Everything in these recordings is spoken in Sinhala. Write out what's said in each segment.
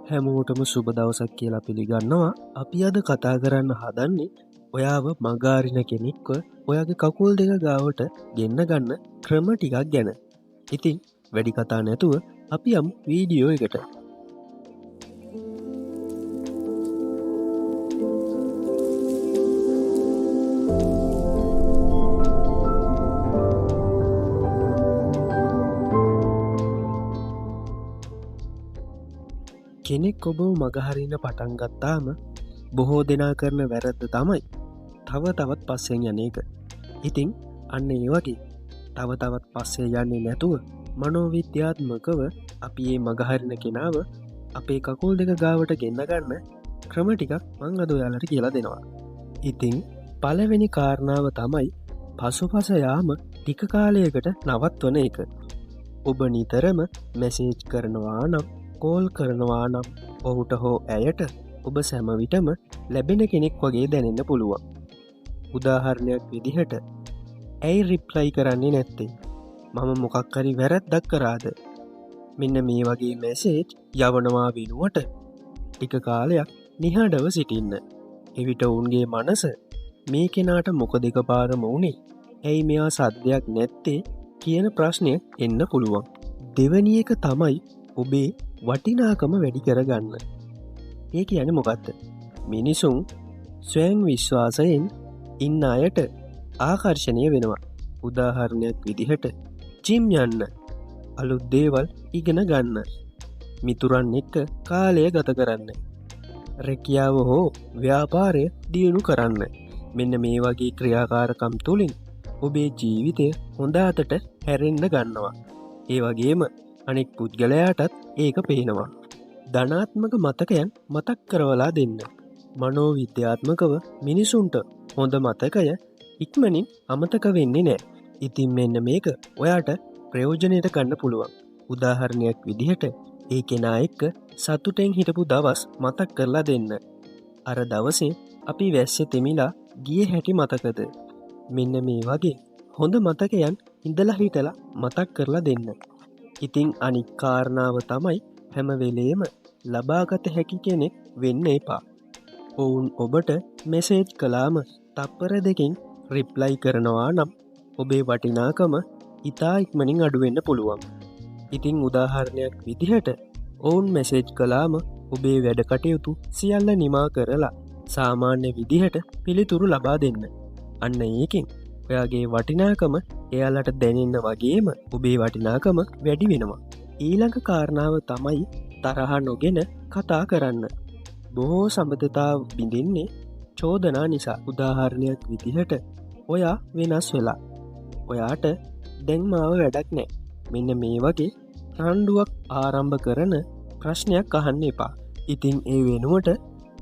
හැමෝටම සුබ දවසක් කියලා පිළිගන්නවා. අපි අද කතා කරන්න හදන්නේ ඔයාව මගාරින කෙනෙක්ව ඔයාගේ කකුල් දෙක ගාවට ගෙන්න ගන්න ක්‍රම ටිකක් ගැන. ඉතින් වැඩි කතා නැතුව අපි යමු වීඩියෝ එකට. කෙනෙක් ඔබව මගහරින්න පටන් ගත්තාම බොහෝ දෙනා කරන වැරද්ද තමයි තව තවත් පස්සෙන් යන එක. ඉතිං අන්න ඒ වගේ තව තවත් පස්සේ යන්නේ නැතුව මනෝවිද්‍යාත්මකව අපි ඒ මගහරින කෙනාව අපේ කකුල් දෙක ගාවට ගෙන්න ගන්න ක්‍රම ටිකක් මං අද ඔයාලට කියලා දෙනවා. ඉතිං පළවෙනි කාරණාව තමයි පසුපස යාම ටික කාලයකට නවත්වන එක. ඔබ නිතරම මැසේජ් කරනවා නම් කෝල් කරනවා නම් ඔහුට හෝ ඇයට ඔබ සැමවිටම ලැබෙන කෙනෙක් වගේ දැනෙන්න පුළුවන්. උදාහරණයක් විදිහට ඇයි රිප්ලයි කරන්නේ නැත්තේ? මම මොකක්කරි වැරැද්දක් කරාද? මෙන්න මේ වගේ මැසේජ් යවනවා වෙනුවට ටික කාලයක් නිහඬව සිටින්න. එවිට ඔවුන්ගේ මනස මේ කෙනාට මොකදක පාරම වුණේ, ඇයි මෙයා සද්දයක් නැත්තේ කියන ප්‍රශ්නය එන්න පුළුවන්. දෙවැනි එක තමයි ඔබේ වටිනාකම වැඩි කරගන්න. ඒ කියන මොකක්ද? මිනිසුන් ස්වයං විශ්වාසයෙන් ඉන්න අයට ආකර්ශණය වෙනවා. උදාහරණයක් විදිහට ජිම් යන්න, අලුත් දේවල් ඉගෙන ගන්න, මිතුරන් එක්ක කාලය ගත කරන්න, රැකියාව හෝ ව්‍යාපාරය දියුණු කරන්න. මෙන්න මේ වගේ ක්‍රියාකාරකම් තුළින් ඔබේ ජීවිතය හොඳ අතට හැරෙන්න ගන්නවා. ඒ වගේම අනෙක් පුද්ගලයාටත් ඒක පේනවා. ධනාත්මක මතකයන් මතක් කරවලා දෙන්න. මනෝවිද්‍යාත්මකව මිනිසුන්ට හොඳ මතකය ඉක්මනින් අමතක වෙන්නේ නෑ. ඉතින් මෙන්න මේක ඔයාට ප්‍රයෝජනයට ගන්න පුළුවන්. උදාහරණයක් විදිහට ඒ කෙනා එක්ක සතුටෙන් හිටපු දවස් මතක් කරලා දෙන්න. අර දවසේ අපි වැස්සේ තෙමිලා ගිය හැටි මතකද? මෙන්න මේ වගේ හොඳ මතකයන් ඉඳලා හිටලා මතක් කරලා දෙන්න. ඉතිං අනික් කාරණාව තමයි හැම වෙලේම ලබාගත හැකි කෙනෙක් වෙන්න එපා. ඔවුන් ඔබට මෙසේජ් කලාම තප්පර දෙකින් රිප්ලයි කරනවා නම් ඔබේ වටිනාකම ඉතා ඉක්මනින් අඩුවෙන්න පුළුවන්. ඉතිං උදාහරණයක් විදිහට ඔවුන් මෙසේජ් කලාම ඔබේ වැඩ කටයුතු සියල්ල නිමා කරලා සාමාන්‍ය විදිහට පිළිතුරු ලබා දෙන්න. අන්න ඒකින් ඔයාගේ වටිනාකම එයාලට දැනෙන්න වගේම ඔබේ වටිනාකම වැඩි වෙනවා. ඊළඟ කාරණාව තමයි තරහ නොගෙන කතා කරන්න. බොහෝ සබඳතා බිඳින්නේ චෝදනා නිසා. උදාහරණයක් විදිහට ඔයා වෙනස් වෙලා, ඔයාට දැන් මාව වැඩක් නෑ, මෙන්න මේ වගේ රණ්ඩුවක් ආරම්භ කරන ප්‍රශ්නයක් අහන්න එපා. ඉතින් ඒ වෙනුවට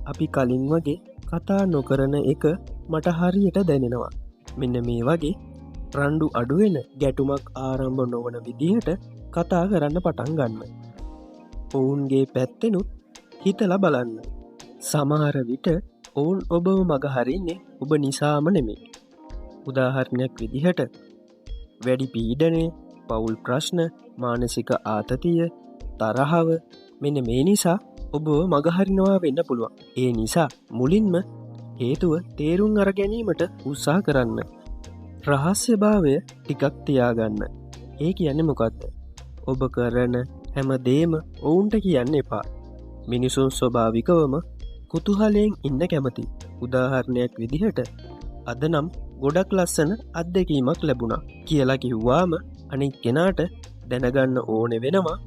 අපි කලින් වගේ කතා නොකරන එක මට හරියට දැනෙනවා, මෙන්න මේ වගේ රණ්ඩු අඩුවෙන ගැටුමක් ආරම්භ නොවන විදිහට කතා කරන්න පටන් ගන්න. ඔවුන්ගේ පැත්තෙනුත් හිතලා බලන්න. සමහර විට ඔවුන් ඔබව මගහරින්නේ ඔබ නිසාම නෙමේ. උදාහරණයක් විදිහට වැඩි පීඩනය, පවුල් ප්‍රශ්න, මානසික ආතතිය, තරහව, මෙන්න මේ නිසා ඔබව මගහරිනවා වෙන්න පුළුවන්. ඒ නිසා මුලින්ම හේතුව තේරුම් අර ගැනීමට උත්සාහ කරන්න. රහස්‍ය භාවය ටිකක් තියාගන්න. ඒ කියන්නේ මොකක්ද? ඔබ කරන හැම දේම ඔවුන්ට කියන්න එපා. මිනිසුන් ස්වභාවිකවම කුතුහලයෙන් ඉන්න කැමති. උදාහරණයක් විදිහට අද නම් ගොඩක් ලස්සන අත්දැකීමක් ලැබුණා කියලා කිව්වාම අනිත් කෙනාට දැනගන්න ඕනෙ වෙනවා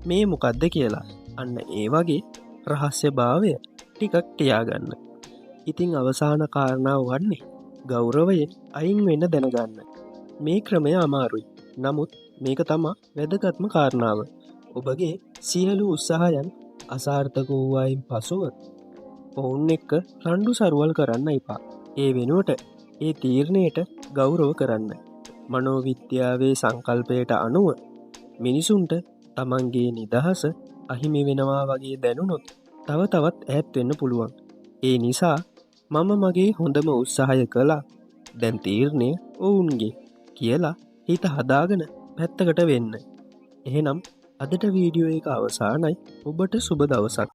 මේ මොකක්ද කියලා. අන්න ඒ වගේ රහස්‍ය භාවය ටිකක් තියාගන්න. ඉතිං අවසාන කාරණාව වන්නේ ගෞරවයෙන් අයින් වෙන්න දැනගන්න. මේ ක්‍රමය අමාරුයි. නමුත් මේක තමා වැදගත්ම කාරණාව. ඔබගේ සියලු උත්සාහයන් අසාර්ථක වූවායින් පසුව ඔවුන් එක්ක රණ්ඩු සරුවල් කරන්න එපා. ඒ වෙනුවට ඒ තීරණයට ගෞරව කරන්න. මනෝවිද්‍යාවේ සංකල්පයට අනුව මිනිසුන්ට තමන්ගේ නිදහස අහිමි වෙනවා වගේ දැනුනොත් තව තවත් ඈත් වෙන්න පුළුවන්. ඒ නිසා මම මගේ හොඳම උත්සාහය කළා, දැන් තීරණය ඔවුන්ගේ කියලා හිත හදාගෙන පැත්තකට වෙන්න. එහෙනම් අදට වීඩියෝ එක අවසానයි. ඔබට සුබ දවසක්.